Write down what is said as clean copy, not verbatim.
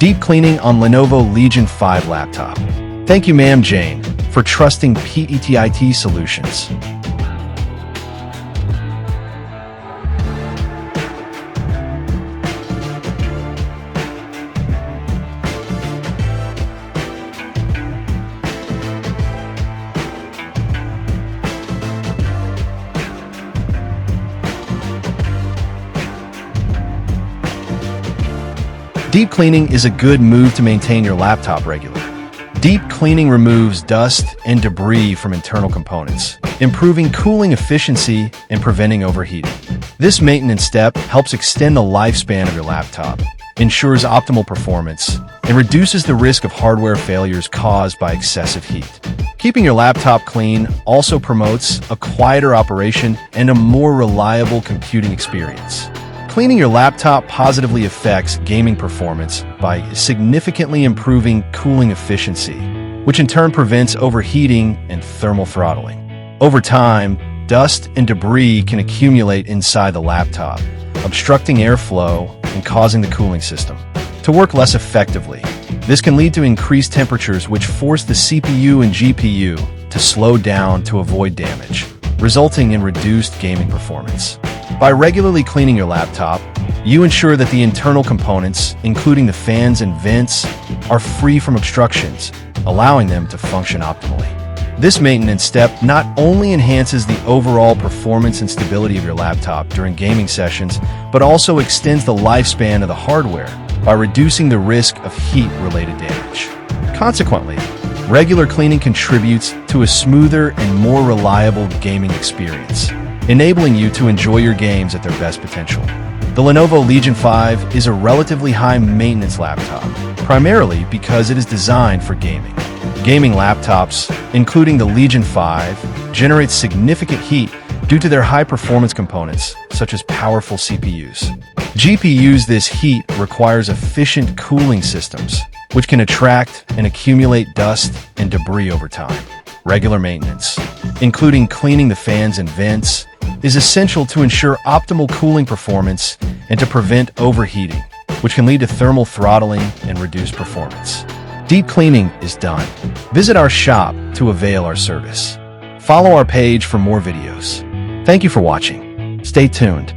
Deep cleaning on Lenovo Legion 5 laptop. Thank you, Ma'am Jane, for trusting PETIT Solutions. Deep cleaning is a good move to maintain your laptop regular. Deep cleaning removes dust and debris from internal components, improving cooling efficiency and preventing overheating. This maintenance step helps extend the lifespan of your laptop, ensures optimal performance, and reduces the risk of hardware failures caused by excessive heat. Keeping your laptop clean also promotes a quieter operation and a more reliable computing experience. Cleaning your laptop positively affects gaming performance by significantly improving cooling efficiency, which in turn prevents overheating and thermal throttling. Over time, dust and debris can accumulate inside the laptop, obstructing airflow and causing the cooling system to work less effectively. This can lead to increased temperatures, which force the CPU and GPU to slow down to avoid damage, resulting in reduced gaming performance. By regularly cleaning your laptop, you ensure that the internal components, including the fans and vents, are free from obstructions, allowing them to function optimally. This maintenance step not only enhances the overall performance and stability of your laptop during gaming sessions, but also extends the lifespan of the hardware by reducing the risk of heat-related damage. Consequently, regular cleaning contributes to a smoother and more reliable gaming experience, enabling you to enjoy your games at their best potential. The Lenovo Legion 5 is a relatively high-maintenance laptop, primarily because it is designed for gaming. Gaming laptops, including the Legion 5, generate significant heat due to their high-performance components, such as powerful CPUs. GPUs. This heat requires efficient cooling systems, which can attract and accumulate dust and debris over time. Regular maintenance, including cleaning the fans and vents, is essential to ensure optimal cooling performance and to prevent overheating, which can lead to thermal throttling and reduced performance. Deep cleaning is done. Visit our shop to avail our service. Follow our page for more videos. Thank you for watching. Stay tuned.